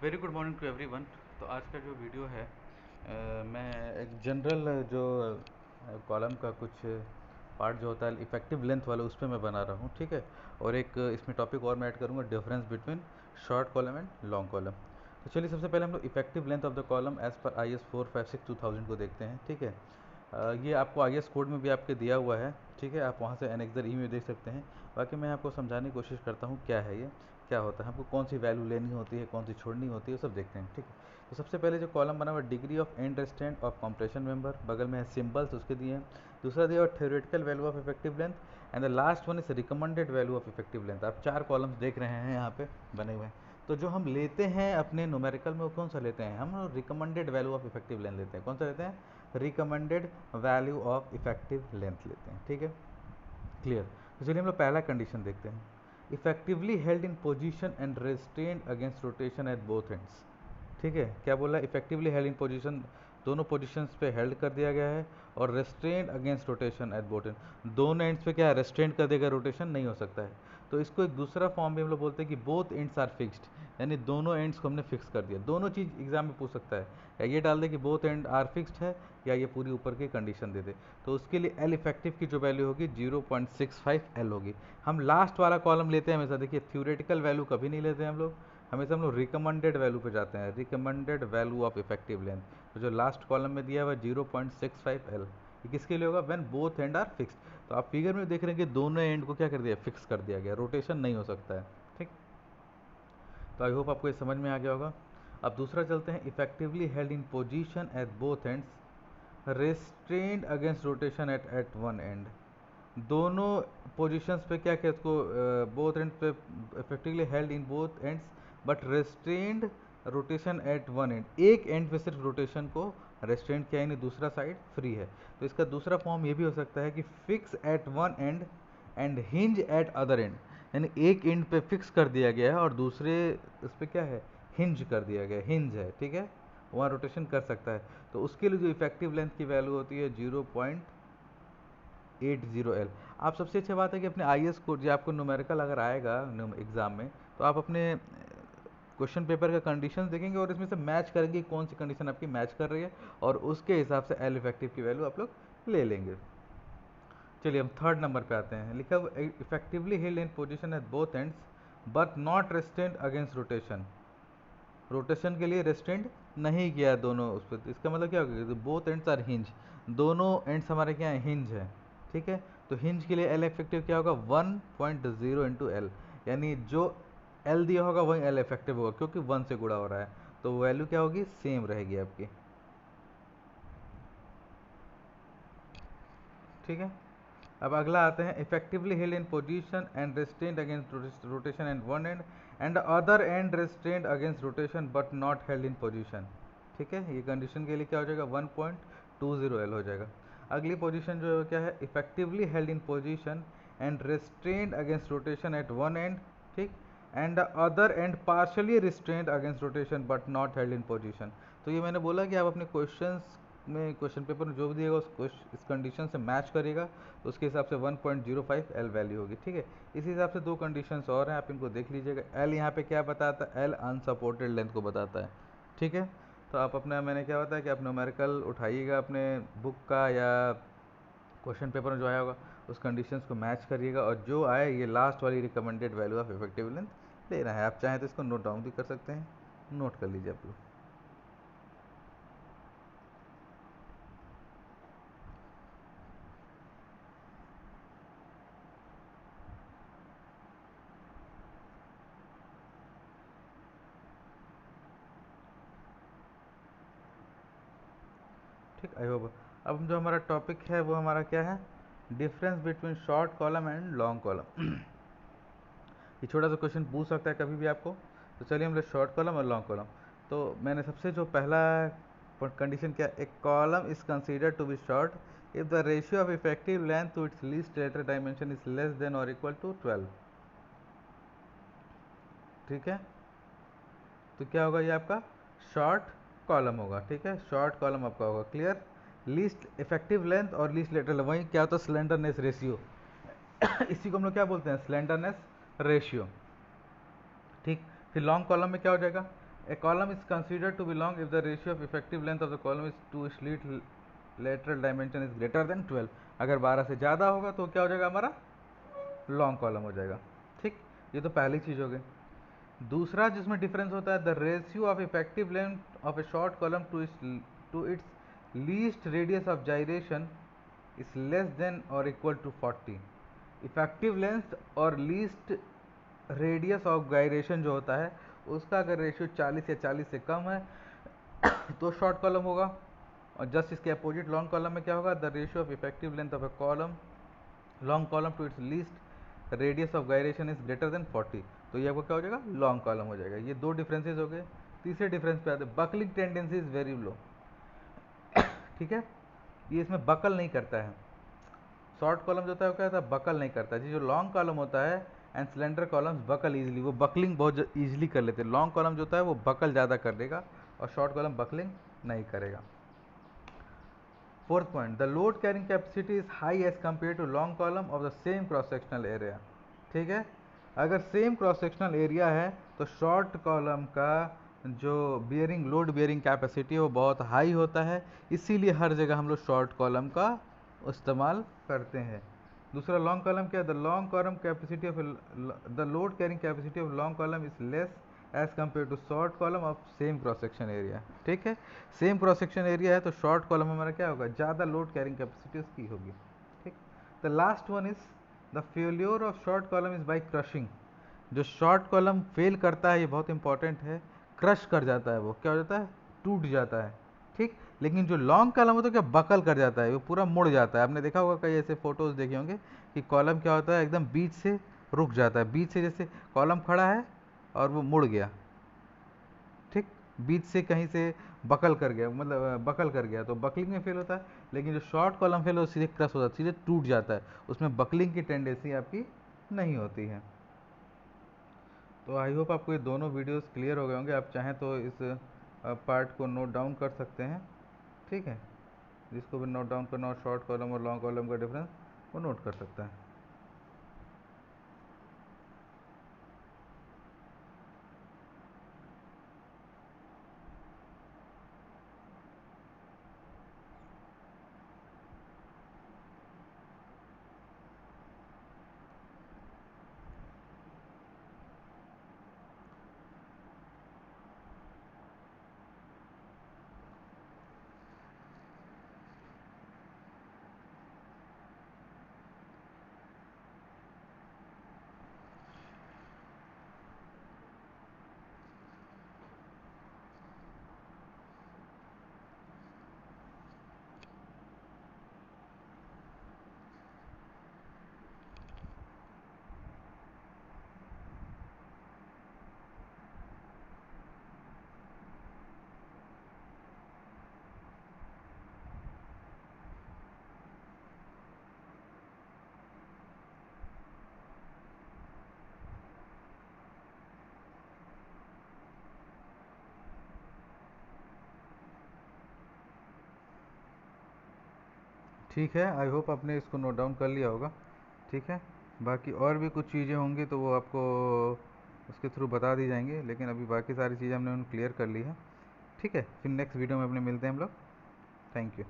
Very good morning to everyone. तो आज का जो वीडियो है मैं एक जनरल जो कॉलम का कुछ पार्ट जो होता है इफेक्टिव लेंथ वाला उस पर मैं बना रहा हूँ, ठीक है। और एक इसमें टॉपिक और मैं ऐड करूँगा, difference between short column and long column. तो चलिए सबसे पहले हम लोग effective length of the column as per IS 456/2000 को देखते हैं, ठीक है। ये आपको IS कोड में भी आपके दिया हुआ है, ठीक है। आप वहाँ से एनेक्सर ई में देख सकते हैं। बाकी मैं आपको समझाने की कोशिश करता हूँ क्या है ये, क्या होता है, हमको कौन सी वैल्यू लेनी होती है, कौन सी छोड़नी होती है, वो सब देखते हैं, ठीक है। तो सबसे पहले जो कॉलम बना हुआ है, degree of and restaurant of compression member, बगल में है सिंबल्स उसके दिए हैं। दूसरा दिया हुआ theoretical value of effective length, and the last one is recommended value of effective length. आप 4 कॉलम्स देख रहे हैं यहाँ पे बने हुए हैं। तो जो हम लेते हैं अपने न्यूमेरिकल में वो कौन सा लेते हैं, हम recommended value of effective length लेते हैं। कौन सा लेते हैं? Recommended value of effective length लेते हैं, ठीक है, क्लियर। तो चलिए हम लोग पहला कंडीशन देखते हैं। Effectively held in position and restrain against rotation eight both ends, ठीक है। क्या बोला? इफेक्टिवली हेल्ड इन पोजीशन, दोनों पोजीशंस पे हेल्ड कर दिया गया है, और restrain against rotation at both and, दोनों एंड्स पे क्या है, रेस्ट्रेन कर देगा, रोटेशन नहीं हो सकता है। तो इसको एक दूसरा फॉर्म भी हम लोग बोलते हैं कि बोथ एंड्स आर फिक्स्ड, यानी दोनों एंड्स को हमने फिक्स कर दिया। दोनों चीज़ एग्जाम में पूछ सकता है, या ये डाल दे कि बोथ एंड आर फिक्स्ड है, या ये पूरी ऊपर की कंडीशन दे दे। तो उसके लिए एल इफेक्टिव की जो वैल्यू होगी 0.65 एल होगी। हम लास्ट वाला कॉलम लेते हैं हमेशा, देखिए थ्योरेटिकल वैल्यू कभी नहीं लेते हैं हम लोग, हमेशा हम लोग रिकमेंडेड वैल्यू पे जाते हैं, recommended value of effective length. तो जो लास्ट कॉलम में दिया हुआ है 0.65 एल, ये किसके लिए होगा? When both end are fixed. तो आप फिगर में देख रहे हैं कि दोनों एंड को क्या कर दिया, फिक्स कर दिया गया, रोटेशन नहीं हो सकता है, ठीक। तो आई होप आपको ये समझ में आ गया होगा। अब दूसरा चलते हैं, effectively held in position at both ends, restrained against rotation at at one end. दोनों पोजीशंस पे क्या कहते उसको, बोथ एंड पे effectively held in both ends but restrained rotation at one end, एक एंड पे सिर्फ रोटेशन को रेस्ट्रेंड किया, यानी दूसरा साइड फ्री है। तो इसका दूसरा फॉर्म ये भी हो सकता है कि fix eight one and and hinge eight other and, यानी एक एंड पे फिक्स कर दिया गया है और दूसरे उस पर क्या है, हिंज कर दिया गया है, हिंज है, ठीक है, वहाँ रोटेशन कर सकता है। तो उसके लिए जो इफेक्टिव लेंथ की वैल्यू होती है 0.80 एल। आप सबसे अच्छी बात है कि अपने IS को जो आपको न्यूमेरिकल अगर आएगा एग्ज़ाम में, तो आप अपने क्वेश्चन पेपर का कंडीशन देखेंगे और इसमें से मैच करेंगे कौन सी कंडीशन आपकी मैच कर रही है, और उसके हिसाब से एल इफेक्टिव की वैल्यू आप लोग ले लेंगे। चलिए हम थर्ड नंबर पे आते हैं, लिखा हुआ effectively held in position at both ends but not restrained against rotation, rotation के लिए रेस्ट्रेंड नहीं किया दोनों उस पर। इसका मतलब क्या होगा, बोथ एंड्स आर हिंज, दोनों एंड्स हमारे क्या है, हिंज है, ठीक है। तो हिंज के लिए एल इफेक्टिव क्या होगा, 1.0 इंटू एल, यानी जो एल दिया होगा वही एल इफेक्टिव होगा, क्योंकि 1 से गुणा हो रहा है, तो वैल्यू क्या होगी, सेम रहेगी आपकी, ठीक है। अब अगला आते हैं, effectively held in position and restrained against rotation and one and and other and restrained against rotation but not held in position, ठीक है। ये कंडीशन के लिए क्या हो जाएगा, 1.20 एल हो जाएगा। अगली पोजीशन जो है क्या है, effectively held in position and restrained against rotation at one end, ठीक, and other end partially restrained against rotation but not held in position. तो ये मैंने बोला कि आप अपने क्वेश्चंस में, क्वेश्चन पेपर में जो भी दिएगा इस कंडीशन से मैच करेगा, तो उसके हिसाब से 1.05 एल वैल्यू होगी, ठीक है। इसी हिसाब से दो कंडीशंस और हैं, आप इनको देख लीजिएगा। एल यहाँ पे क्या बताता है, एल अनसपोर्टेड लेंथ को बताता है, ठीक है। तो आप अपना, मैंने क्या बताया कि आप न्यूमेरिकल उठाइएगा अपने बुक का या क्वेश्चन पेपर में जो आया होगा, उस कंडीशंस को मैच करिएगा, और जो आए ये लास्ट वाली recommended value of effective length लेना है। आप चाहें तो इसको नोट डाउन भी कर सकते हैं, नोट कर लीजिए आप लोग। ठीक, आई होप। अब जो हमारा टॉपिक है वो हमारा क्या है, difference between short column and long column. ये छोटा सा क्वेश्चन पूछ सकता है कभी भी आपको। तो चलिए हम लोग शॉर्ट कॉलम और लॉन्ग कॉलम। तो मैंने सबसे जो पहला कंडीशन क्या, एक column is consider to be short if the ratio of effective length to its least lateral dimension is less than और इक्वल टू 12, ठीक है। तो क्या होगा, ये आपका शॉर्ट कॉलम होगा, ठीक है, शॉर्ट कॉलम आपका होगा, क्लियर। लीस्ट इफेक्टिव लेंथ और लीस्ट लेटरल, वही क्या होता है, स्लेंडरनेस रेशियो। इसी को हम लोग क्या बोलते हैं, स्लेंडरनेस रेशियो, ठीक। फिर लॉन्ग कॉलम में क्या हो जाएगा, A column is considered to be long if the ratio of effective length of the column is to its lead lateral dimension is greater than 12। अगर 12 से ज़्यादा होगा तो क्या हो जाएगा हमारा, लॉन्ग कॉलम हो जाएगा। ठीक, ये तो पहली चीज़ हो गई। दूसरा जिसमें डिफरेंस होता है, the ratio of effective length of a short column to its least radius of gyration is less than और इक्वल टू 40। इफेक्टिव लेंथ और लीस्ट रेडियस ऑफ गायरेशन जो होता है उसका अगर रेशियो 40 या 40 से कम है तो शॉर्ट कॉलम होगा, और जस्ट इसके अपोजिट लॉन्ग कॉलम में क्या होगा, the ratio of effective length of A column long column to its least radius of gyration is greater than 40, तो ये आपको क्या हो जाएगा, लॉन्ग कॉलम हो जाएगा। ये दो डिफरेंसेस हो गए। तीसरे डिफरेंस पे आते हैं, buckling tendency is very low. ठीक है, ये इसमें बकल नहीं करता है। शॉर्ट कॉलम जो होता है वो क्या होता है, बकल नहीं करता है। जो लॉन्ग कॉलम होता है and cylinder columns buckle easily, वो बकलिंग बहुत ईजिली कर लेते हैं। लॉन्ग कॉलम जो होता है वो बकल ज़्यादा कर देगा और शॉर्ट कॉलम बकलिंग नहीं करेगा। Fourth point, the load carrying capacity is high as compare to long column of the same cross sectional area. ठीक है, अगर सेम क्रॉस सेक्शनल एरिया है तो शॉर्ट कॉलम का जो बियरिंग लोड बियरिंग कैपेसिटी है वो बहुत हाई होता है, इसीलिए हर जगह हम लोग शॉर्ट कॉलम का इस्तेमाल करते हैं। दूसरा लॉन्ग कॉलम क्या है, the long column capacity of the load carrying capacity of long column is less as compare to short column of same cross section area. ठीक है, सेम क्रॉस सेक्शन एरिया है तो शॉर्ट कॉलम हमारा क्या होगा, ज़्यादा लोड कैरिंग कैपेसिटी उसकी होगी। ठीक, the last one is the failure of short column is by crushing. जो शॉर्ट कॉलम फेल करता है, ये बहुत इंपॉर्टेंट है, क्रश कर जाता है, वो क्या हो जाता है, टूट जाता है। ठीक, लेकिन जो लॉन्ग कॉलम होता है क्या, बकल कर जाता है, वो पूरा मुड़ जाता है। आपने देखा होगा कई ऐसे फोटोज देखे होंगे कि कॉलम क्या होता है, एकदम बीच से रुक जाता है, बीच से जैसे कॉलम खड़ा है और वो मुड़ गया। ठीक, बीच से कहीं से बकल कर गया, मतलब बकल कर गया, तो बकलिंग में फेल होता है। लेकिन जो शॉर्ट कॉलम फेल हो सीधे क्रश हो जाता है, सीधे टूट जाता है, उसमें बकलिंग की टेंडेंसी आपकी नहीं होती है। तो आई होप आपको ये दोनों वीडियोस क्लियर हो गए होंगे। आप चाहें तो इस पार्ट को नोट डाउन कर सकते हैं। ठीक है, जिसको भी नोट डाउन करना हो शॉर्ट कॉलम और लॉन्ग कॉलम का डिफरेंस, वो नोट कर सकता है। ठीक है, आई होप आपने इसको नोट डाउन कर लिया होगा। ठीक है, बाकी और भी कुछ चीज़ें होंगी तो वो आपको उसके थ्रू बता दी जाएंगी, लेकिन अभी बाकी सारी चीज़ें हमने उन क्लियर कर ली है। ठीक है, फिर नेक्स्ट वीडियो में अपने मिलते हैं हम लोग। Thank you.